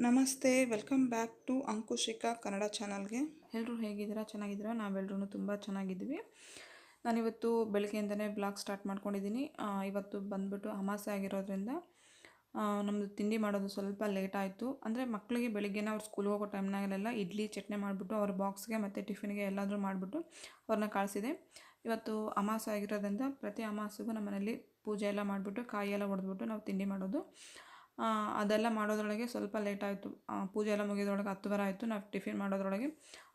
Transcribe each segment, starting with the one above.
ನಮಸ್ತೆ, welcome back to ಅಂಕುಶಿಕಾ Kannada ಚಾನಲ್ಗೆ. ಎಲ್ಲರೂ ಹೇಗಿದ್ದೀರಾ? ಚೆನ್ನಾಗಿದ್ದೀರಾ? ನಾವೆಲ್ಲರೂ ತುಂಬ ಚೆನ್ನಾಗಿದ್ದೀವಿ. ನಾನಿವತ್ತು ಬೆಳಗ್ಗೆಯಿಂದನೇ ಬ್ಲಾಗ್ ಸ್ಟಾರ್ಟ್ ಮಾಡ್ಕೊಂಡಿದ್ದೀನಿ. ಇವತ್ತು ಬಂದುಬಿಟ್ಟು ಅಮಾವಾಸ್ಯೆ ಆಗಿರೋದ್ರಿಂದ ನಮ್ಮದು ತಿಂಡಿ ಮಾಡೋದು ಸ್ವಲ್ಪ ಲೇಟ್ ಆಯಿತು. ಅಂದರೆ ಮಕ್ಕಳಿಗೆ ಬೆಳಗ್ಗೆನೇ ಅವ್ರು ಸ್ಕೂಲ್ಗೆ ಹೋಗೋ ಟೈಮ್ನಾಗೆಲ್ಲ ಇಡ್ಲಿ ಚಟ್ನಿ ಮಾಡಿಬಿಟ್ಟು ಅವ್ರ ಬಾಕ್ಸ್ಗೆ ಮತ್ತು ಟಿಫಿನ್ಗೆ ಎಲ್ಲಾದರೂ ಮಾಡಿಬಿಟ್ಟು ಅವ್ರನ್ನ ಕಳಿಸಿದೆ. ಇವತ್ತು ಅಮಾವಾಸ್ಯೆ ಆಗಿರೋದ್ರಿಂದ ಪ್ರತಿ ಅಮಾವಾಸ್ಯೆಗೂ ನಮ್ಮ ಮನೇಲಿ ಪೂಜೆ ಎಲ್ಲ ಮಾಡಿಬಿಟ್ಟು ಕಾಯಿ ಎಲ್ಲ ಹೊಡೆದ್ಬಿಟ್ಟು ನಾವು ತಿಂಡಿ ಮಾಡೋದು. ಅದೆಲ್ಲ ಮಾಡೋದ್ರೊಳಗೆ ಸ್ವಲ್ಪ ಲೇಟ್ ಆಯಿತು. ಪೂಜೆ ಎಲ್ಲ ಮುಗಿಯೋದ್ರೊಳಗೆ 10:30 ಆಯಿತು. ನಾವು ಟಿಫಿನ್ ಮಾಡೋದ್ರೊಳಗೆ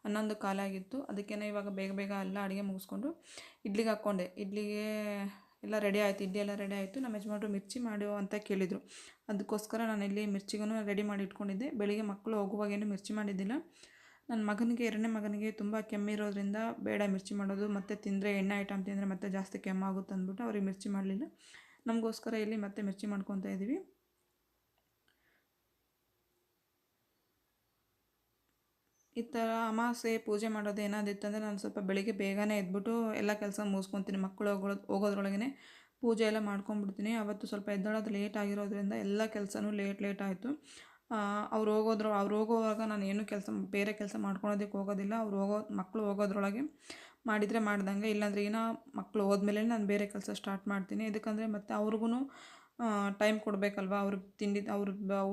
11 ಕಾಲಾಗಿತ್ತು. ಅದಕ್ಕೇ ಇವಾಗ ಬೇಗ ಬೇಗ ಎಲ್ಲ ಅಡುಗೆ ಮುಗಿಸ್ಕೊಂಡು ಇಡ್ಲಿಗೆ ಹಾಕ್ಕೊಂಡೆ. ಇಡ್ಲಿಗೆ ಎಲ್ಲ ರೆಡಿ ಆಯಿತು. ಇಡ್ಲಿ ಎಲ್ಲ ರೆಡಿ ಆಯಿತು. ನಮ್ಮ ಯಜಮಾನ್ರು ಮಿರ್ಚಿ ಮಾಡು ಅಂತ ಕೇಳಿದರು. ಅದಕ್ಕೋಸ್ಕರ ನಾನು ಇಲ್ಲಿ ಮಿರ್ಚಿಗೂ ರೆಡಿ ಮಾಡಿ ಇಟ್ಕೊಂಡಿದ್ದೆ. ಬೆಳಿಗ್ಗೆ ಮಕ್ಕಳು ಹೋಗುವಾಗೇನು ಮಿರ್ಚಿ ಮಾಡಿದ್ದಿಲ್ಲ. ನನ್ನ ಮಗನಿಗೆ, ಎರಡನೇ ಮಗನಿಗೆ ತುಂಬ ಕೆಮ್ಮಿರೋದ್ರಿಂದ ಬೇಡ ಮಿರ್ಚಿ ಮಾಡೋದು, ಮತ್ತು ತಿಂದರೆ ಎಣ್ಣೆ ಐಟಮ್ ತಿಂದರೆ ಮತ್ತೆ ಜಾಸ್ತಿ ಕೆಮ್ಮಾಗುತ್ತೆ ಅಂದ್ಬಿಟ್ಟು ಅವ್ರಿಗೆ ಮಿರ್ಚಿ ಮಾಡಲಿಲ್ಲ. ನಮಗೋಸ್ಕರ ಇಲ್ಲಿ ಮತ್ತೆ ಮಿರ್ಚಿ ಮಾಡ್ಕೊತಾ ಇದ್ದೀವಿ. ಈ ಥರ ಅಮಾವಾಸ್ಯೆ ಪೂಜೆ ಮಾಡೋದು ಏನಾದಿತ್ತಂದರೆ ನಾನು ಸ್ವಲ್ಪ ಬೆಳಿಗ್ಗೆ ಬೇಗನೆ ಎದ್ಬಿಟ್ಟು ಎಲ್ಲ ಕೆಲಸ ಮುಗಿಸ್ಕೊತೀನಿ. ಮಕ್ಕಳು ಹೋಗೋದ್ರೊಳಗೆ ಪೂಜೆ ಎಲ್ಲ ಮಾಡ್ಕೊಂಡ್ಬಿಡ್ತೀನಿ. ಅವತ್ತು ಸ್ವಲ್ಪ ಎದ್ದೇಳೋದು ಲೇಟ್ ಆಗಿರೋದ್ರಿಂದ ಎಲ್ಲ ಕೆಲಸನೂ ಲೇಟ್ ಆಯಿತು. ಅವ್ರು ಹೋಗೋವಾಗ ನಾನು ಏನು ಬೇರೆ ಕೆಲಸ ಮಾಡ್ಕೊಳೋದಕ್ಕೆ ಹೋಗೋದಿಲ್ಲ. ಮಕ್ಕಳು ಹೋಗೋದ್ರೊಳಗೆ ಮಾಡಿದರೆ ಮಾಡ್ದಂಗೆ, ಇಲ್ಲಾಂದರೆ ಮಕ್ಕಳು ಹೋದ್ಮೇಲೆ ನಾನು ಬೇರೆ ಕೆಲಸ ಸ್ಟಾರ್ಟ್ ಮಾಡ್ತೀನಿ. ಇದಕ್ಕಂದರೆ ಮತ್ತು ಅವ್ರಿಗೂ ಟೈಮ್ ಕೊಡಬೇಕಲ್ವ. ಅವ್ರು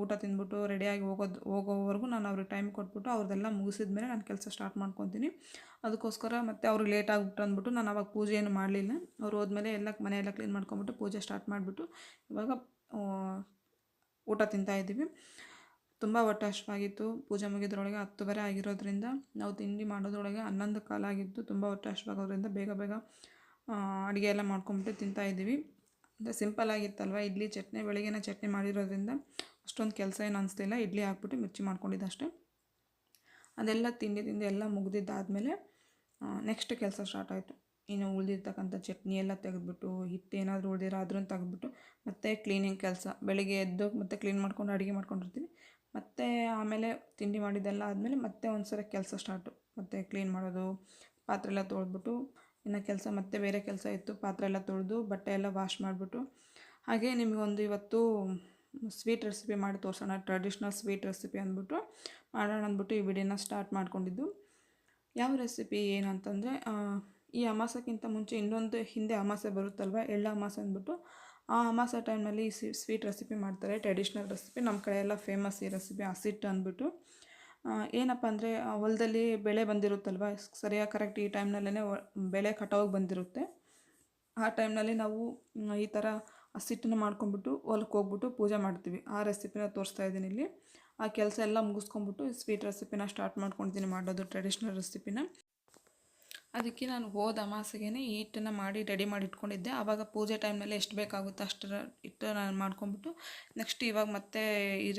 ಊಟ ತಿಂದ್ಬಿಟ್ಟು ರೆಡಿಯಾಗಿ ಹೋಗೋವರೆಗೂ ನಾನು ಅವ್ರಿಗೆ ಟೈಮ್ ಕೊಟ್ಬಿಟ್ಟು ಅವ್ರದ್ದೆಲ್ಲ ಮುಗಿಸಿದ್ಮೇಲೆ ನಾನು ಕೆಲಸ ಸ್ಟಾರ್ಟ್ ಮಾಡ್ಕೊತೀನಿ. ಅದಕ್ಕೋಸ್ಕರ ಮತ್ತು ಅವ್ರಿಗೆ ಲೇಟ್ ಆಗಿಬಿಟ್ಟು ಅಂದ್ಬಿಟ್ಟು ನಾನು ಅವಾಗ ಪೂಜೆ ಏನು ಮಾಡಲಿಲ್ಲ. ಅವ್ರು ಹೋದ್ಮೇಲೆ ಎಲ್ಲ ಮನೆಯೆಲ್ಲ ಕ್ಲೀನ್ ಮಾಡ್ಕೊಂಬಿಟ್ಟು ಪೂಜೆ ಸ್ಟಾರ್ಟ್ ಮಾಡಿಬಿಟ್ಟು ಇವಾಗ ಊಟ ತಿಂತಾಯಿದ್ದೀವಿ. ತುಂಬ ಹೊಟ್ಟೆ ಹಸಿವಾಗಿತ್ತು. ಪೂಜೆ ಮುಗಿದ್ರೊಳಗೆ 10:30 ಆಗಿರೋದ್ರಿಂದ ನಾವು ತಿಂಡಿ ಮಾಡೋದ್ರೊಳಗೆ 11 ಕಾಲಾಗಿತ್ತು. ತುಂಬ ಹೊಟ್ಟೆ ಹಸಿವಾಗೋದ್ರಿಂದ ಬೇಗ ಬೇಗ ಅಡುಗೆ ಎಲ್ಲ ಮಾಡ್ಕೊಂಬಿಟ್ಟು ತಿಂತಾಯಿದ್ದೀವಿ. ಅಂದರೆ ಸಿಂಪಲ್ ಆಗಿತ್ತಲ್ವ ಇಡ್ಲಿ ಚಟ್ನಿ. ಬೆಳಗ್ಗೆನೇ ಚಟ್ನಿ ಮಾಡಿರೋದ್ರಿಂದ ಅಷ್ಟೊಂದು ಕೆಲಸ ಏನು ಅನಿಸ್ತಿಲ್ಲ. ಇಡ್ಲಿ ಹಾಕ್ಬಿಟ್ಟು ಮಿರ್ಚಿ ಮಾಡ್ಕೊಂಡಿದ್ದೆ ಅಷ್ಟೇ. ಅದೆಲ್ಲ ತಿಂಡಿ ಎಲ್ಲ ಮುಗ್ದಿದ್ದಾದಮೇಲೆ ನೆಕ್ಸ್ಟ್ ಕೆಲಸ ಸ್ಟಾರ್ಟ್ ಆಯಿತು. ಇನ್ನು ಉಳಿದಿರ್ತಕ್ಕಂಥ ಚಟ್ನಿ ಎಲ್ಲ ತೆಗೆದ್ಬಿಟ್ಟು, ಹಿಟ್ಟು ಏನಾದರೂ ಉಳಿದಿರೋ ಅದನ್ನು ತೆಗೆದ್ಬಿಟ್ಟು ಮತ್ತೆ ಕ್ಲೀನಿಂಗ್ ಕೆಲಸ. ಬೆಳಗ್ಗೆ ಎದ್ದು ಮತ್ತೆ ಕ್ಲೀನ್ ಮಾಡ್ಕೊಂಡು ಅಡುಗೆ ಮಾಡ್ಕೊಂಡಿರ್ತೀವಿ. ಮತ್ತು ಆಮೇಲೆ ತಿಂಡಿ ಮಾಡಿದ್ದೆಲ್ಲ ಆದಮೇಲೆ ಮತ್ತೆ ಒಂದು ಸಲ ಕೆಲಸ ಸ್ಟಾರ್ಟು. ಮತ್ತು ಕ್ಲೀನ್ ಮಾಡೋದು, ಪಾತ್ರೆ ಎಲ್ಲ ತೊಳೆದ್ಬಿಟ್ಟು ಇನ್ನು ಕೆಲಸ ಮತ್ತೆ ಬೇರೆ ಕೆಲಸ ಇತ್ತು. ಪಾತ್ರೆ ಎಲ್ಲ ತೊಳೆದು ಬಟ್ಟೆ ಎಲ್ಲ ವಾಶ್ ಮಾಡಿಬಿಟ್ಟು ಹಾಗೆ ನಿಮಗೊಂದು ಇವತ್ತು ಸ್ವೀಟ್ ರೆಸಿಪಿ ಮಾಡಿ ತೋರಿಸೋಣ. ಟ್ರೆಡಿಷ್ನಲ್ ಸ್ವೀಟ್ ರೆಸಿಪಿ ಅಂದ್ಬಿಟ್ಟು ಮಾಡೋಣ ಅಂದ್ಬಿಟ್ಟು ಈ ವಿಡಿಯೋನ ಸ್ಟಾರ್ಟ್ ಮಾಡ್ಕೊಂಡಿದ್ದು. ಯಾವ ರೆಸಿಪಿ ಏನು ಅಂತಂದರೆ, ಈ ಅಮಾವಾಸ್ಯಕ್ಕಿಂತ ಮುಂಚೆ ಇನ್ನೊಂದು ಹಿಂದೆ ಅಮಾವಾಸ್ಯೆ ಬರುತ್ತಲ್ವ, ಎಳ್ಳು ಅಮಾವಾಸ್ಯೆ ಅಂದ್ಬಿಟ್ಟು ಆ ಅಮಾವಾಸ್ಯೆ ಟೈಮ್ನಲ್ಲಿ ಸ್ವೀಟ್ ರೆಸಿಪಿ ಮಾಡ್ತಾರೆ. Traditional recipe. ನಮ್ಮ ಕಡೆ ಎಲ್ಲ ಫೇಮಸ್ ಈ ರೆಸಿಪಿ. ಹಸಿಟ್ಟು ಅಂದ್ಬಿಟ್ಟು ಏನಪ್ಪ ಅಂದರೆ ಹೊಲದಲ್ಲಿ ಬೆಳೆ ಬಂದಿರುತ್ತಲ್ವ, ಸರಿಯಾಗಿ ಕರೆಕ್ಟ್ ಈ ಟೈಮ್ನಲ್ಲೇ ಬೆಳೆ ಕಟಾವಿಗೆ ಬಂದಿರುತ್ತೆ. ಆ ಟೈಮ್ನಲ್ಲಿ ನಾವು ಈ ಥರ ಹಸಿಟ್ಟನ್ನು ಮಾಡ್ಕೊಂಬಿಟ್ಟು ಹೊಲಕ್ಕೆ ಹೋಗ್ಬಿಟ್ಟು ಪೂಜೆ ಮಾಡ್ತೀವಿ. ಆ ರೆಸಿಪಿನ ತೋರಿಸ್ತಾ ಇದ್ದೀನಿ ಇಲ್ಲಿ. ಆ ಕೆಲಸ ಎಲ್ಲ ಮುಗಿಸ್ಕೊಂಬಿಟ್ಟು ಸ್ವೀಟ್ ರೆಸಿಪಿನ ಸ್ಟಾರ್ಟ್ ಮಾಡ್ಕೊಳ್ತೀನಿ ಮಾಡೋದು, ಟ್ರೆಡಿಷ್ನಲ್ ರೆಸಿಪಿನ. ಅದಕ್ಕೆ ನಾನು ಹೋದ ಅಮಾವಾಸ್ಯೆಗೆ ಈ ಹಿಟ್ಟನ್ನು ಮಾಡಿ ರೆಡಿ ಮಾಡಿ ಇಟ್ಕೊಂಡಿದ್ದೆ. ಆವಾಗ ಪೂಜೆ ಟೈಮ್ನಲ್ಲಿ ಎಷ್ಟು ಬೇಕಾಗುತ್ತೋ ಅಷ್ಟರ ಹಿಟ್ಟು ನಾನು ಮಾಡ್ಕೊಂಬಿಟ್ಟು ನೆಕ್ಸ್ಟ್ ಇವಾಗ ಮತ್ತೆ ಈ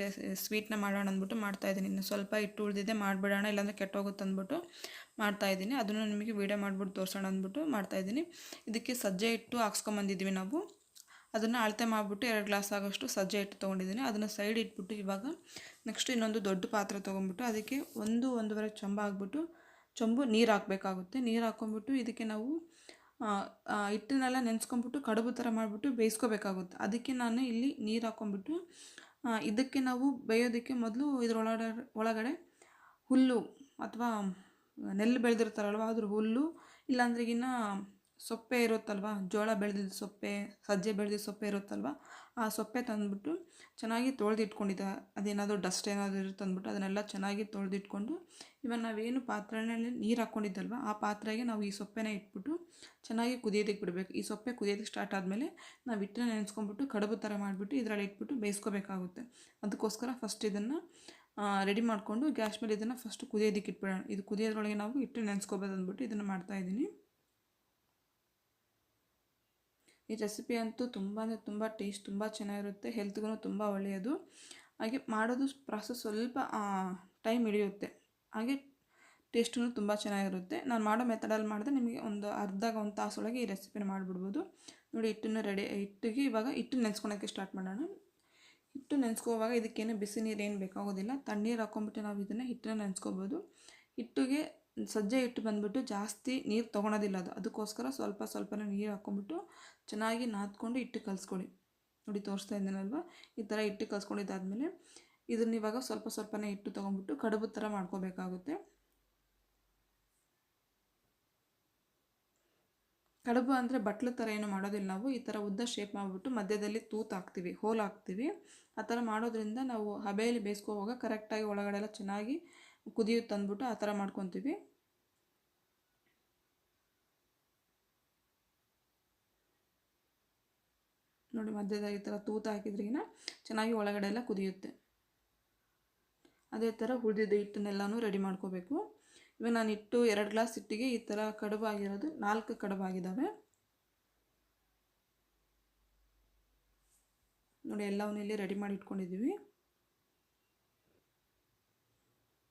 ಸ್ವೀಟ್ನ ಮಾಡೋಣ ಅಂದ್ಬಿಟ್ಟು ಮಾಡ್ತಾಯಿದ್ದೀನಿ. ಇನ್ನು ಸ್ವಲ್ಪ ಹಿಟ್ಟು ಉಳಿದಿದೆ, ಮಾಡಿಬಿಡೋಣ ಇಲ್ಲಾಂದರೆ ಕೆಟ್ಟೋಗುತ್ತೆ ಅಂದ್ಬಿಟ್ಟು ಮಾಡ್ತಾಯಿದ್ದೀನಿ. ಅದನ್ನು ನಿಮಗೆ ವೀಡಿಯೋ ಮಾಡಿಬಿಟ್ಟು ತೋರಿಸೋಣ ಅಂದ್ಬಿಟ್ಟು ಮಾಡ್ತಾಯಿದ್ದೀನಿ. ಇದಕ್ಕೆ ಸಜ್ಜೆ ಹಿಟ್ಟು ಹಾಕ್ಸ್ಕೊಂಬಂದಿದ್ವಿ ನಾವು. ಅದನ್ನು ಅಳತೆ ಮಾಡಿಬಿಟ್ಟು 2 ಗ್ಲಾಸ್ ಆಗೋಷ್ಟು ಸಜ್ಜೆ ಹಿಟ್ಟು ತೊಗೊಂಡಿದ್ದೀನಿ. ಅದನ್ನು ಸೈಡ್ ಇಟ್ಬಿಟ್ಟು ಇವಾಗ ನೆಕ್ಸ್ಟ್ ಇನ್ನೊಂದು ದೊಡ್ಡ ಪಾತ್ರೆ ತೊಗೊಂಬಿಟ್ಟು ಅದಕ್ಕೆ 1-1.5 ಚೊಂಬು ನೀರು ಹಾಕಬೇಕಾಗುತ್ತೆ. ನೀರು ಹಾಕ್ಕೊಂಬಿಟ್ಟು ಇದಕ್ಕೆ ನಾವು ಹಿಟ್ಟನ್ನೆಲ್ಲ ನೆನೆಸ್ಕೊಂಬಿಟ್ಟು ಕಡುಬು ಥರ ಮಾಡಿಬಿಟ್ಟು ಬೇಯಿಸ್ಕೋಬೇಕಾಗುತ್ತೆ. ಅದಕ್ಕೆ ನಾನು ಇಲ್ಲಿ ನೀರು ಹಾಕ್ಕೊಂಬಿಟ್ಟು ಇದಕ್ಕೆ ನಾವು ಬೇಯೋದಕ್ಕೆ ಮೊದಲು ಒಳಗಡೆ ಹುಲ್ಲು ಅಥವಾ ನೆಲ್ಲು ಬೆಳೆದಿರ್ತಾರಲ್ವ ಅದ್ರ ಹುಲ್ಲು, ಇಲ್ಲಾಂದ್ರೆಗಿನ್ನ ಸೊಪ್ಪೆ ಇರುತ್ತಲ್ವ, ಜೋಳ ಬೆಳೆದಿದ್ದ ಸೊಪ್ಪೆ, ಸಜ್ಜೆ ಬೆಳೆದಿದ್ದ ಸೊಪ್ಪೆ ಇರುತ್ತಲ್ವ, ಆ ಸೊಪ್ಪೆ ತಂದುಬಿಟ್ಟು ಚೆನ್ನಾಗಿ ತೊಳೆದಿಟ್ಕೊಂಡಿದ್ದೆ. ಅದೇನಾದರೂ ಡಸ್ಟ್ ಏನಾದರೂ ಇರುತ್ತೆ ಅಂದ್ಬಿಟ್ಟು ಅದನ್ನೆಲ್ಲ ಚೆನ್ನಾಗಿ ತೊಳೆದಿಟ್ಕೊಂಡು ಇವಾಗ ನಾವೇನು ಪಾತ್ರೆಯಲ್ಲಿ ನೀರು ಹಾಕ್ಕೊಂಡಿದ್ದಲ್ವ ಆ ಪಾತ್ರೆಗೆ ನಾವು ಈ ಸೊಪ್ಪೆನ ಇಟ್ಬಿಟ್ಟು ಚೆನ್ನಾಗಿ ಕುದಿಯೋದಕ್ಕೆ ಬಿಡಬೇಕು. ಈ ಸೊಪ್ಪೆ ಕುದಿಯೋದಕ್ಕೆ ಸ್ಟಾರ್ಟ್ ಆದಮೇಲೆ ನಾವು ಹಿಟ್ಟನ್ನ ನೆನೆಸ್ಕೊಂಬಿಟ್ಟು ಕಡುಬು ಥರ ಮಾಡಿಬಿಟ್ಟು ಇದರಲ್ಲಿ ಇಟ್ಬಿಟ್ಟು ಬೇಯಿಸ್ಕೋಬೇಕಾಗುತ್ತೆ. ಅದಕ್ಕೋಸ್ಕರ ಫಸ್ಟ್ ಇದನ್ನು ರೆಡಿ ಮಾಡಿಕೊಂಡು ಗ್ಯಾಸ್ ಮೇಲೆ ಇದನ್ನು ಫಸ್ಟ್ ಕುದಿಯೋದಕ್ಕೆ ಇಟ್ಬಿಡೋಣ. ಇದು ಕುದಿಯೋದ್ರೊಳಗೆ ನಾವು ಹಿಟ್ಟು ನೆನೆಸ್ಕೋಬೋದು ಅಂದ್ಬಿಟ್ಟು ಇದನ್ನು ಮಾಡ್ತಾಯಿದ್ದೀನಿ. ಈ ರೆಸಿಪಿ ಅಂತೂ ತುಂಬ ಅಂದರೆ ತುಂಬ ಟೇಸ್ಟ್ ತುಂಬ ಚೆನ್ನಾಗಿರುತ್ತೆ. ಹೆಲ್ತ್ಗೂ ತುಂಬ ಒಳ್ಳೆಯದು. ಹಾಗೆ ಮಾಡೋದು ಪ್ರಾಸೆಸ್ ಸ್ವಲ್ಪ ಟೈಮ್ ಹಿಡಿಯುತ್ತೆ. ಹಾಗೆ ಟೇಸ್ಟೂ ತುಂಬ ಚೆನ್ನಾಗಿರುತ್ತೆ. ನಾನು ಮಾಡೋ ಮೆಥಡಲ್ಲಿ ಮಾಡಿದ್ರೆ ನಿಮಗೆ ಒಂದು ಒಂದು ತಾಸೊಳಗೆ ಈ ರೆಸಿಪಿನ ಮಾಡಿಬಿಡ್ಬೋದು. ನೋಡಿ ಹಿಟ್ಟಿಗೆ ಇವಾಗ ಹಿಟ್ಟು ನೆನೆಸ್ಕೊಳೋಕ್ಕೆ ಸ್ಟಾರ್ಟ್ ಮಾಡೋಣ. ಹಿಟ್ಟು ನೆನೆಸ್ಕೋವಾಗ ಇದಕ್ಕೇನು ಬಿಸಿ ನೀರು ಏನು ಬೇಕಾಗೋದಿಲ್ಲ. ತಣ್ಣೀರು ಹಾಕ್ಕೊಂಬಿಟ್ಟು ನಾವು ಇದನ್ನು ಹಿಟ್ಟನ್ನ ನೆನೆಸ್ಕೋಬೋದು. ಹಿಟ್ಟಿಗೆ ಸಜ್ಜೆ ಹಿಟ್ಟು ಬಂದುಬಿಟ್ಟು ಜಾಸ್ತಿ ನೀರು ತೊಗೊಳೋದಿಲ್ಲ. ಅದಕ್ಕೋಸ್ಕರ ಸ್ವಲ್ಪನೇ ನೀರು ಹಾಕ್ಕೊಂಬಿಟ್ಟು ಚೆನ್ನಾಗಿ ನಾದ್ಕೊಂಡು ಹಿಟ್ಟು ಕಲಿಸ್ಕೊಳ್ಳಿ. ನೋಡಿ ತೋರಿಸ್ತಾ ಇದ್ದೀನಲ್ವ, ಈ ಥರ ಹಿಟ್ಟು ಕಲಿಸ್ಕೊಂಡಿದ್ದಾದಮೇಲೆ ಇದನ್ನ ಇವಾಗ ಸ್ವಲ್ಪ ಸ್ವಲ್ಪನೇ ಹಿಟ್ಟು ತೊಗೊಂಡ್ಬಿಟ್ಟು ಕಡುಬು ಥರ ಮಾಡ್ಕೋಬೇಕಾಗುತ್ತೆ. ಕಡುಬು ಅಂದರೆ ಬಟ್ಲು ಥರ ಏನು ಮಾಡೋದಿಲ್ಲ ನಾವು, ಈ ಥರ ಉದ್ದ ಶೇಪ್ ಮಾಡಿಬಿಟ್ಟು ಮಧ್ಯದಲ್ಲಿ ತೂತು ಹಾಕ್ತೀವಿ, ಹೋಲ್ ಹಾಕ್ತೀವಿ. ಆ ಥರ ಮಾಡೋದ್ರಿಂದ ನಾವು ಹಬೆಯಲ್ಲಿ ಬೇಯಿಸ್ಕೋವಾಗ ಕರೆಕ್ಟಾಗಿ ಒಳಗಡೆ ಎಲ್ಲ ಚೆನ್ನಾಗಿ ಕುದಿಯುತ್ತೆ ಅಂದ್ಬಿಟ್ಟು ಆ ಥರ ಮಾಡ್ಕೊತೀವಿ. ನೋಡಿ ಮಧ್ಯದಲ್ಲಿ ಈ ಥರ ತೂತು ಹಾಕಿದ್ರಿಗಿನ ಚೆನ್ನಾಗಿ ಒಳಗಡೆ ಎಲ್ಲ ಕುದಿಯುತ್ತೆ. ಅದೇ ಥರ ಉಳಿದಿದ್ದ ಹಿಟ್ಟನ್ನೆಲ್ಲನೂ ರೆಡಿ ಮಾಡ್ಕೋಬೇಕು. ಇವಾಗ ನಾನು ಹಿಟ್ಟು 2 ಗ್ಲಾಸ್ ಹಿಟ್ಟಿಗೆ ಈ ಥರ ಕಡುಬು ಆಗಿರೋದು 4 ಕಡುಬು ಆಗಿದ್ದಾವೆ. ನೋಡಿ ಎಲ್ಲವನ್ನೂ ಇಲ್ಲಿ ರೆಡಿ ಮಾಡಿ ಇಟ್ಕೊಂಡಿದ್ದೀವಿ.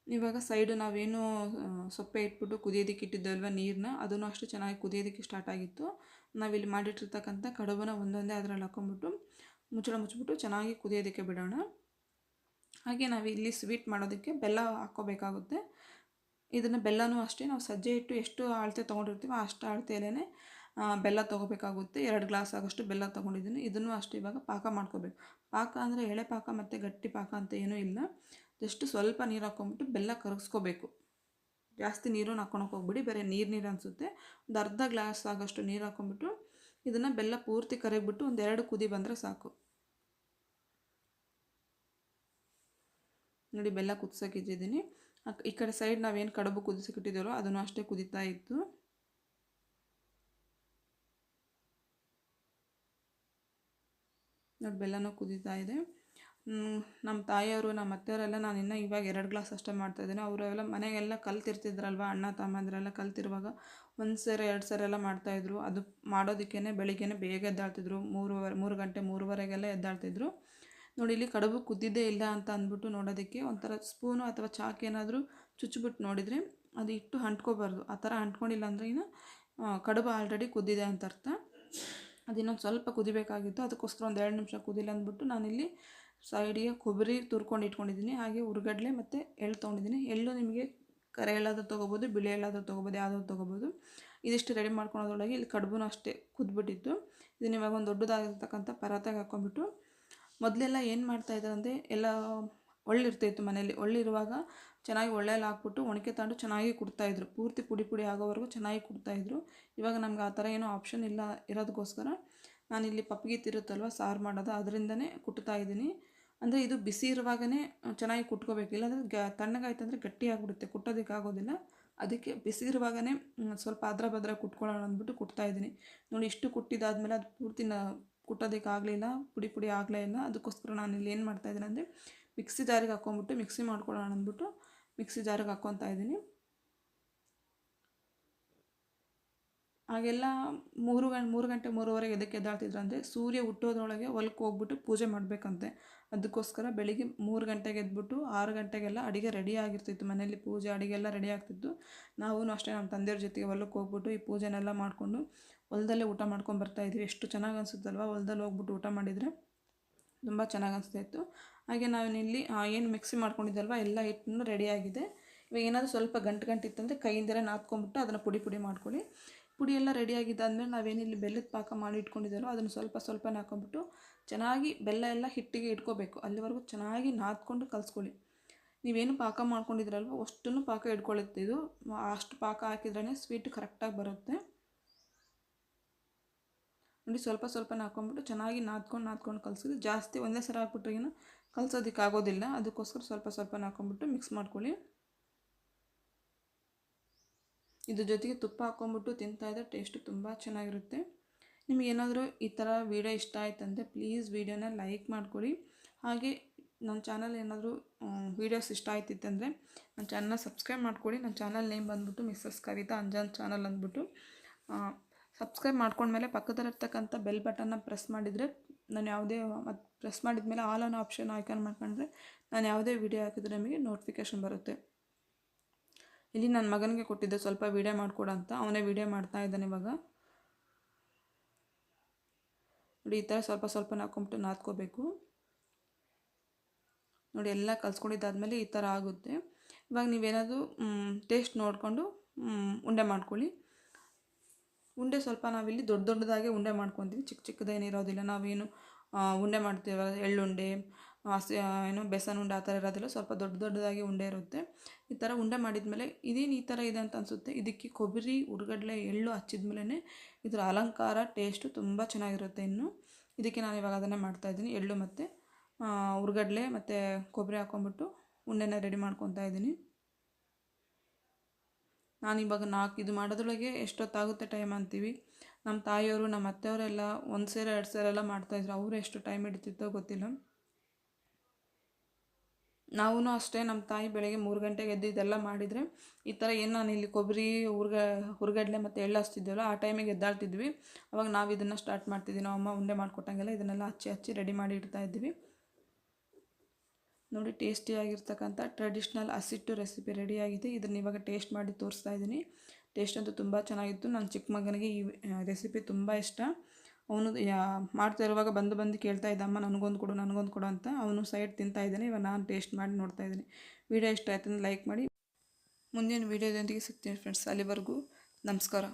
ಇವಾಗ ಸೈಡು ನಾವೇನು ಸೊಪ್ಪೆ ಇಟ್ಬಿಟ್ಟು ಕುದಿಯೋದಕ್ಕೆ ಇಟ್ಟಿದ್ದಲ್ವ ನೀರನ್ನ, ಅದನ್ನು ಅಷ್ಟು ಚೆನ್ನಾಗಿ ಕುದಿಯೋದಕ್ಕೆ ಸ್ಟಾರ್ಟ್ ಆಗಿತ್ತು. ನಾವಿಲ್ಲಿ ಮಾಡಿಟ್ಟಿರ್ತಕ್ಕಂಥ ಕಡುಬನ್ನ ಒಂದೊಂದೇ ಅದರಲ್ಲಿ ಹಾಕ್ಕೊಂಬಿಟ್ಟು ಮುಚ್ಚಿಬಿಟ್ಟು ಚೆನ್ನಾಗಿ ಕುದಿಯೋದಕ್ಕೆ ಬಿಡೋಣ. ಹಾಗೆ ನಾವಿಲ್ಲಿ ಸ್ವೀಟ್ ಮಾಡೋದಕ್ಕೆ ಬೆಲ್ಲ ಹಾಕ್ಕೋಬೇಕಾಗುತ್ತೆ. ಇದನ್ನು ಬೆಲ್ಲನೂ ಅಷ್ಟೇ ನಾವು ಸಜ್ಜೆ ಹಿಟ್ಟು ಎಷ್ಟು ಅಳತೆ ತೊಗೊಂಡಿರ್ತೀವೋ ಅಷ್ಟು ಅಳತೆಯಲ್ಲೇ ಬೆಲ್ಲ ತೊಗೋಬೇಕಾಗುತ್ತೆ. 2 ಗ್ಲಾಸ್ ಆಗೋಷ್ಟು ಬೆಲ್ಲ ತೊಗೊಂಡಿದ್ದೀನಿ. ಇದನ್ನು ಅಷ್ಟೇ ಇವಾಗ ಪಾಕ ಮಾಡ್ಕೋಬೇಕು. ಪಾಕ ಅಂದರೆ ಎಳೆ ಪಾಕ ಮತ್ತು ಗಟ್ಟಿ ಪಾಕ ಅಂತ ಏನೂ ಇಲ್ಲ. ಜಸ್ಟ್ ಸ್ವಲ್ಪ ನೀರು ಹಾಕ್ಕೊಂಬಿಟ್ಟು ಬೆಲ್ಲ ಕರಗಿಸ್ಕೋಬೇಕು. ಜಾಸ್ತಿ ನೀರನ್ನು ಹಾಕ್ಕೊಳಕ್ಕೆ ಹೋಗ್ಬಿಡಿ, ಬೇರೆ ನೀರು ಅನಿಸುತ್ತೆ. ಒಂದು ಅರ್ಧ ಗ್ಲಾಸ್ ಆಗೋಷ್ಟು ನೀರು ಹಾಕ್ಕೊಂಬಿಟ್ಟು ಇದನ್ನು ಬೆಲ್ಲ ಪೂರ್ತಿ ಕರಗಿಬಿಟ್ಟು ಒಂದು 2 ಕುದಿ ಬಂದರೆ ಸಾಕು. ನೋಡಿ ಬೆಲ್ಲ ಕುದಿಸೋಕ್ಕಿಟ್ಟಿದ್ದೀನಿ. ಈ ಕಡೆ ಸೈಡ್ ನಾವೇನು ಕಡುಬು ಕುದಿಸೋಕ್ಕಿಟ್ಟಿದ್ದೀವೋ ಅದನ್ನು ಅಷ್ಟೇ ಕುದೀತಾ ಇತ್ತು. ನೋಡಿ ಬೆಲ್ಲನೂ ಕುದೀತಾ ಇದೆ. ನಮ್ಮ ತಾಯಿಯವರು ನಮ್ಮ ಅತ್ತೆಯವರೆಲ್ಲ ನಾನು ಇನ್ನೂ ಇವಾಗ 2 ಗ್ಲಾಸ್ ಅಷ್ಟೇ ಮಾಡ್ತಾಯಿದ್ದೀನಿ. ಅವರೆಲ್ಲ ಮನೆಗೆಲ್ಲ ಕಲ್ತಿರ್ತಿದ್ರಲ್ವ, ಅಣ್ಣ ತಮ್ಮಂದಿರೆಲ್ಲ ಕಲ್ತಿರುವಾಗ 1 ಸೇರು 2 ಸೇರು ಎಲ್ಲ ಮಾಡ್ತಾಯಿದ್ರು. ಅದು ಮಾಡೋದಕ್ಕೇ ಬೆಳಿಗ್ಗೆ ಬೇಗ ಎದ್ದಾಳ್ತಿದ್ರು. 3 ಗಂಟೆ 3:30ಗೆಲ್ಲ ಎದ್ದಾಳ್ತಿದ್ರು. ನೋಡಿ ಇಲ್ಲಿ ಕಡುಬು ಕುದ್ದಿದ್ದೇ ಇಲ್ಲ ಅಂತ ಅಂದ್ಬಿಟ್ಟು ನೋಡೋದಕ್ಕೆ ಒಂಥರ ಸ್ಪೂನು ಅಥವಾ ಚಾಕು ಏನಾದರೂ ಚುಚ್ಚಿಬಿಟ್ಟು ನೋಡಿದರೆ ಅದು ಹಿಟ್ಟು ಅಂಟ್ಕೋಬಾರ್ದು. ಆ ಥರ ಅಂಟ್ಕೊಂಡಿಲ್ಲ ಅಂದರೆ ಇನ್ನು ಕಡುಬು ಆಲ್ರೆಡಿ ಕುದ್ದಿದೆ ಅಂತ ಅರ್ಥ. ಅದಿನ್ನೊಂದು ಸ್ವಲ್ಪ ಕುದಿಬೇಕಾಗಿತ್ತು. ಅದಕ್ಕೋಸ್ಕರ ಒಂದು 2 ನಿಮಿಷ ಕುದಿಲ್ಲ ಅಂದ್ಬಿಟ್ಟು ನಾನಿಲ್ಲಿ ಸೈಡಿಗೆ ಕೊಬ್ಬರಿ ತುರ್ಕೊಂಡು ಇಟ್ಕೊಂಡಿದ್ದೀನಿ. ಹಾಗೆ ಉರ್ಗಡ್ಲೆ ಮತ್ತು ಎಳ್ಳು ತೊಗೊಂಡಿದ್ದೀನಿ. ಎಳ್ಳು ನಿಮಗೆ ಕರೆ ಎಳ್ಳಾದರೂ ತೊಗೋಬೋದು, ಬಿಳಿ ಎಳ್ಳಾದರೂ ತೊಗೋಬೋದು, ಯಾವುದಾದ್ರು ತೊಗೋಬೋದು. ಇದಿಷ್ಟು ರೆಡಿ ಮಾಡ್ಕೊಳೋದ್ರೊಳಗೆ ಇಲ್ಲಿ ಕಡುಬು ಅಷ್ಟೇ ಕುದ್ಬಿಟ್ಟಿತ್ತು. ಇದನ್ನ ಇವಾಗ ಒಂದು ದೊಡ್ಡದಾಗಿರ್ತಕ್ಕಂಥ ಪರಾತಾಗ ಹಾಕ್ಕೊಂಬಿಟ್ಟು, ಮೊದಲೆಲ್ಲ ಏನು ಮಾಡ್ತಾಯಿದ್ರು ಅಂದರೆ ಎಲ್ಲ ಒಳ್ಳಿರ್ತಾಯಿತ್ತು ಮನೇಲಿ. ಒಳ್ಳಿರುವಾಗ ಚೆನ್ನಾಗಿ ಒಳ್ಳೆಯಲ್ಲಿ ಹಾಕ್ಬಿಟ್ಟು ಒಣಕೆ ತಗೊಂಡು ಚೆನ್ನಾಗಿ ಕುಡ್ತಾಯಿದ್ರು. ಪೂರ್ತಿ ಪುಡಿ ಆಗೋವರೆಗೂ ಚೆನ್ನಾಗಿ ಕುಡ್ತಾಯಿದ್ರು. ಇವಾಗ ನಮ್ಗೆ ಆ ಥರ ಏನೋ ಆಪ್ಷನ್ ಇಲ್ಲ ಇರೋದಕ್ಕೋಸ್ಕರ ನಾನಿಲ್ಲಿ ಪಪ್ಪಗಿತ್ತಿರುತ್ತಲ್ವ ಸಾರು ಮಾಡೋದು, ಅದರಿಂದನೇ ಕುಟ್ತಾ ಇದ್ದೀನಿ. ಅಂದರೆ ಇದು ಬಿಸಿ ಇರುವಾಗಲೇ ಚೆನ್ನಾಗಿ ಕುಟ್ಕೋಬೇಕು, ಇಲ್ಲಾಂದರೆ ತಣ್ಣಗಾಯ್ತಂದರೆ ಗಟ್ಟಿ ಆಗಿಬಿಡುತ್ತೆ, ಕುಟ್ಟೋದಕ್ಕಾಗೋದಿಲ್ಲ. ಅದಕ್ಕೆ ಬಿಸಿ ಇರುವಾಗಲೇ ಸ್ವಲ್ಪ ಅದ್ರ ಬದ್ರ ಕುಟ್ಕೊಳ್ಳೋಣ ಅಂದ್ಬಿಟ್ಟು ಕುಟ್ತಾಯಿದ್ದೀನಿ. ನೋಡಿ ಇಷ್ಟು ಕುಟ್ಟಿದಾದ್ಮೇಲೆ ಅದು ಪೂರ್ತಿ ಕುಟ್ಟೋದಕ್ಕಾಗಲಿಲ್ಲ, ಪುಡಿ ಆಗಲೇ ಇಲ್ಲ. ಅದಕ್ಕೋಸ್ಕರ ನಾನು ಇಲ್ಲಿ ಏನು ಮಾಡ್ತಾಯಿದ್ದೀನಿ ಅಂದರೆ ಮಿಕ್ಸಿ ಜಾರಿಗೆ ಹಾಕ್ಕೊಂಬಿಟ್ಟು ಮಿಕ್ಸಿ ಮಾಡ್ಕೊಳ್ಳೋಣ ಅಂದ್ಬಿಟ್ಟು ಮಿಕ್ಸಿ ಜಾರಿಗೆ ಹಾಕ್ಕೊತಾ ಇದ್ದೀನಿ. ಹಾಗೆಲ್ಲ 3 ಗಂಟೆ 3:30 ಎದಕ್ಕೆ ಎದ್ದಾಳ್ತಿದ್ರು ಅಂದರೆ ಸೂರ್ಯ ಹುಟ್ಟೋದ್ರೊಳಗೆ ಹೊಲಕ್ಕೆ ಹೋಗ್ಬಿಟ್ಟು ಪೂಜೆ ಮಾಡಬೇಕಂತೆ. ಅದಕ್ಕೋಸ್ಕರ ಬೆಳಿಗ್ಗೆ 3 ಗಂಟೆಗೆ ಎದ್ಬಿಟ್ಟು 6 ಗಂಟೆಗೆಲ್ಲ ಅಡುಗೆ ರೆಡಿ ಆಗಿರ್ತಿತ್ತು. ಮನೇಲಿ ಪೂಜೆ ಅಡುಗೆ ಎಲ್ಲ ರೆಡಿ ಆಗ್ತಿತ್ತು. ನಾವೂ ಅಷ್ಟೇ ನಮ್ಮ ತಂದೆಯವ್ರ ಜೊತೆಗೆ ಹೊಲಕ್ಕೆ ಹೋಗ್ಬಿಟ್ಟು ಈ ಪೂಜೆನೆಲ್ಲ ಮಾಡಿಕೊಂಡು ಹೊಲದಲ್ಲೇ ಊಟ ಮಾಡ್ಕೊಂಡು ಬರ್ತಾಯಿದ್ವಿ. ಎಷ್ಟು ಚೆನ್ನಾಗಿ ಅನಿಸುತ್ತಲ್ವ ಹೊಲದಲ್ಲಿ ಹೋಗ್ಬಿಟ್ಟು ಊಟ ಮಾಡಿದರೆ, ತುಂಬ ಚೆನ್ನಾಗಿ ಅನಿಸ್ತಾಯಿತ್ತು. ಹಾಗೆ ನಾವಿಲ್ಲಿ ಏನು ಮಿಕ್ಸಿ ಮಾಡ್ಕೊಂಡಿದ್ದಲ್ವ ಎಲ್ಲ ಹಿಟ್ಟನ್ನು ರೆಡಿಯಾಗಿದೆ. ಇವಾಗ ಏನಾದರೂ ಸ್ವಲ್ಪ ಗಂಟು ಇತ್ತಂದರೆ ಕೈಯಿಂದಲೇ ನಾದ್ಕೊಂಬಿಟ್ಟು ಅದನ್ನು ಪುಡಿ ಮಾಡ್ಕೊಳ್ಳಿ. ಪುಡಿ ಎಲ್ಲ ರೆಡಿಯಾಗಿದ್ದಾದಮೇಲೆ ನಾವೇನಿಲ್ಲಿ ಬೆಲ್ಲದ ಪಾಕ ಮಾಡಿ ಇಟ್ಕೊಂಡಿದ್ದಾರೋ ಅದನ್ನು ಸ್ವಲ್ಪ ಹಾಕ್ಕೊಂಬಿಟ್ಟು ಚೆನ್ನಾಗಿ ಬೆಲ್ಲ ಎಲ್ಲ ಹಿಟ್ಟಿಗೆ ಇಟ್ಕೋಬೇಕು. ಅಲ್ಲಿವರೆಗೂ ಚೆನ್ನಾಗಿ ನಾದ್ಕೊಂಡು ಕಲಿಸ್ಕೊಳ್ಳಿ. ನೀವೇನು ಪಾಕ ಮಾಡ್ಕೊಂಡಿದ್ರಲ್ವ ಅಷ್ಟನ್ನು ಪಾಕ ಇಟ್ಕೊಳ್ಳುತ್ತೆ ಇದು. ಅಷ್ಟು ಪಾಕ ಹಾಕಿದ್ರೇ ಸ್ವೀಟ್ ಕರೆಕ್ಟಾಗಿ ಬರುತ್ತೆ. ನೋಡಿ ಸ್ವಲ್ಪ ಹಾಕ್ಕೊಂಬಿಟ್ಟು ಚೆನ್ನಾಗಿ ನಾದ್ಕೊಂಡು ಕಲಿಸಿದ್ರೆ, ಜಾಸ್ತಿ ಒಂದೇ ಸಲ ಹಾಕ್ಬಿಟ್ರೆ ಕಲಿಸೋದಕ್ಕಾಗೋದಿಲ್ಲ. ಅದಕ್ಕೋಸ್ಕರ ಸ್ವಲ್ಪ ಹಾಕ್ಕೊಂಬಿಟ್ಟು ಮಿಕ್ಸ್ ಮಾಡ್ಕೊಳ್ಳಿ. ಇದ್ರ ಜೊತೆಗೆ ತುಪ್ಪ ಹಾಕ್ಕೊಂಬಿಟ್ಟು ತಿಂತಾಯಿದ್ರೆ ಟೇಸ್ಟು ತುಂಬ ಚೆನ್ನಾಗಿರುತ್ತೆ. ನಿಮಗೇನಾದರೂ ಈ ಥರ ವೀಡಿಯೋ ಇಷ್ಟ ಆಯ್ತಂದರೆ ಪ್ಲೀಸ್ ವೀಡಿಯೋನ ಲೈಕ್ ಮಾಡ್ಕೊಳ್ಳಿ. ಹಾಗೆ ನನ್ನ ಚಾನಲ್ ಏನಾದರೂ ವೀಡಿಯೋಸ್ ಇಷ್ಟ ಆಯ್ತಿತ್ತಂದರೆ ನನ್ನ ಚಾನಲ್ನ ಸಬ್ಸ್ಕ್ರೈಬ್ ಮಾಡ್ಕೊಳ್ಳಿ. ನನ್ನ ಚಾನಲ್ ನೇಮ್ ಬಂದ್ಬಿಟ್ಟು ಮಿಸ್ಸಸ್ ಕವಿತಾ ಅಂಜನ್ ಚಾನಲ್ ಅಂದ್ಬಿಟ್ಟು. ಸಬ್ಸ್ಕ್ರೈಬ್ ಮಾಡ್ಕೊಂಡ್ಮೇಲೆ ಪಕ್ಕದಲ್ಲಿರ್ತಕ್ಕಂಥ ಬೆಲ್ ಬಟನ್ನ ಪ್ರೆಸ್ ಮಾಡಿದರೆ ನಾನು ಯಾವುದೇ ಮತ್ತು ಪ್ರೆಸ್ ಮಾಡಿದ್ಮೇಲೆ ಆಲ್ ಆನ್ ಆಪ್ಷನ್ ಆಯ್ಕೆ ಮಾಡ್ಕೊಂಡ್ರೆ ನಾನು ಯಾವುದೇ ವೀಡಿಯೋ ಹಾಕಿದ್ರೆ ನಿಮಗೆ ನೋಟಿಫಿಕೇಷನ್ ಬರುತ್ತೆ. ಇಲ್ಲಿ ನನ್ನ ಮಗನಿಗೆ ಕೊಟ್ಟಿದ್ದೆ ಸ್ವಲ್ಪ ವೀಡಿಯೋ ಮಾಡಿಕೊಡು ಅಂತ, ಅವನೇ ವೀಡಿಯೋ ಮಾಡ್ತಾ ಇದ್ದಾನೆ ಇವಾಗ. ನೋಡಿ ಈ ಥರ ಸ್ವಲ್ಪ ಹಾಕ್ಕೊಂಬಿಟ್ಟು ನಾದ್ಕೋಬೇಕು. ನೋಡಿ ಎಲ್ಲ ಕಲಿಸ್ಕೊಂಡಿದ್ದಾದ್ಮೇಲೆ ಈ ಥರ ಆಗುತ್ತೆ. ಇವಾಗ ನೀವೇನಾದರೂ ಟೇಸ್ಟ್ ನೋಡಿಕೊಂಡು ಉಂಡೆ ಮಾಡ್ಕೊಳ್ಳಿ. ಉಂಡೆ ಸ್ವಲ್ಪ ನಾವಿಲ್ಲಿ ದೊಡ್ಡದಾಗೆ ಉಂಡೆ ಮಾಡ್ಕೊತೀವಿ, ಚಿಕ್ಕದೇನಿರೋದಿಲ್ಲ. ನಾವೇನು ಉಂಡೆ ಮಾಡ್ತೀವಲ್ಲ ಎಳ್ಳುಂಡೆ ಏನು ಬೇಸನ್ ಉಂಡೆ ಆ ಥರ ಇರೋದಿಲ್ಲ, ಸ್ವಲ್ಪ ದೊಡ್ಡ ದೊಡ್ಡದಾಗಿ ಉಂಡೆ ಇರುತ್ತೆ. ಈ ಥರ ಉಂಡೆ ಮಾಡಿದ್ಮೇಲೆ ಇದೇನು ಈ ಥರ ಇದೆ ಅಂತ ಅನಿಸುತ್ತೆ. ಇದಕ್ಕೆ ಕೊಬ್ಬರಿ, ಹುರ್ಗಡ್ಲೆ, ಎಳ್ಳು ಹಚ್ಚಿದ್ಮೇಲೆ ಇದರ ಅಲಂಕಾರ ಟೇಸ್ಟು ತುಂಬ ಚೆನ್ನಾಗಿರುತ್ತೆ. ಇನ್ನು ಇದಕ್ಕೆ ನಾನು ಇವಾಗ ಅದನ್ನೇ ಮಾಡ್ತಾಯಿದ್ದೀನಿ. ಎಳ್ಳು ಮತ್ತು ಹುರ್ಗಡ್ಲೆ ಮತ್ತು ಕೊಬ್ಬರಿ ಹಾಕ್ಕೊಂಬಿಟ್ಟು ಉಂಡೆನ ರೆಡಿ ಮಾಡ್ಕೊತಾ ಇದ್ದೀನಿ. ನಾನಿವಾಗ 4 ಇದು ಮಾಡೋದ್ರೊಳಗೆ ಎಷ್ಟೊತ್ತಾಗುತ್ತೆ ಟೈಮ್ ಅಂತೀವಿ. ನಮ್ಮ ತಾಯಿಯವರು, ನಮ್ಮ ಅತ್ತೆಯವರೆಲ್ಲ 1 ಸೇರು 2 ಸೇರೆಲ್ಲ ಮಾಡ್ತಾಯಿದ್ರು. ಅವರು ಎಷ್ಟು ಟೈಮ್ ಹಿಡಿತಿತ್ತೋ ಗೊತ್ತಿಲ್ಲ. ನಾವೂ ಅಷ್ಟೇ, ನಮ್ಮ ತಾಯಿ ಬೆಳಗ್ಗೆ 3 ಗಂಟೆಗೆ ಎದ್ದು ಇದೆಲ್ಲ ಮಾಡಿದರೆ, ಈ ಥರ ಏನು ನಾನು ಇಲ್ಲಿ ಕೊಬ್ಬರಿ, ಹುರ್ಗಡ್ಲೆ ಮತ್ತು ಎಳ್ಳು ಹಚ್ತಿದ್ದೀವಲ್ಲ ಆ ಟೈಮಿಗೆ ಎದ್ದಾಳ್ತಿದ್ವಿ. ಅವಾಗ ನಾವು ಇದನ್ನು ಸ್ಟಾರ್ಟ್ ಮಾಡ್ತಿದ್ವಿ. ನಾವು ಅಮ್ಮ ಉಂಡೆ ಮಾಡಿಕೊಟ್ಟಂಗೆಲ್ಲ ಇದನ್ನೆಲ್ಲ ಹಚ್ಚಿ ರೆಡಿ ಮಾಡಿ ಇಡ್ತಾ ಇದ್ವಿ. ನೋಡಿ, ಟೇಸ್ಟಿಯಾಗಿರ್ತಕ್ಕಂಥ ಟ್ರೆಡಿಷ್ನಲ್ ಹಸಿಟ್ಟು ರೆಸಿಪಿ ರೆಡಿಯಾಗಿದೆ. ಇದನ್ನು ಇವಾಗ ಟೇಸ್ಟ್ ಮಾಡಿ ತೋರಿಸ್ತಾ ಇದ್ದೀನಿ. ಟೇಸ್ಟ್ ಅಂತೂ ತುಂಬ ಚೆನ್ನಾಗಿತ್ತು. ನನ್ನ ಚಿಕ್ಕ ಮಗನಿಗೆ ಈ ರೆಸಿಪಿ ತುಂಬ ಇಷ್ಟ. ಅವನು ಮಾಡ್ತಾ ಇರುವಾಗ ಬಂದು ಕೇಳ್ತಾ ಇದ್ದ, ಅಮ್ಮ ನನಗೊಂದು ಕೊಡು ಅಂತ. ಅವನು ಸೈಡ್ ತಿಂತಾ ಇದ್ದಾನೆ. ಇವಾಗ ನಾನು ಟೇಸ್ಟ್ ಮಾಡಿ ನೋಡ್ತಾ ಇದ್ದೀನಿ. ವಿಡಿಯೋ ಇಷ್ಟ ಆಯ್ತು ಅಂದರೆ ಲೈಕ್ ಮಾಡಿ. ಮುಂದಿನ ವೀಡಿಯೋದೊಂದಿಗೆ ಸಿಗ್ತೀನಿ ಫ್ರೆಂಡ್ಸ್. ಅಲ್ಲಿವರೆಗೂ ನಮಸ್ಕಾರ.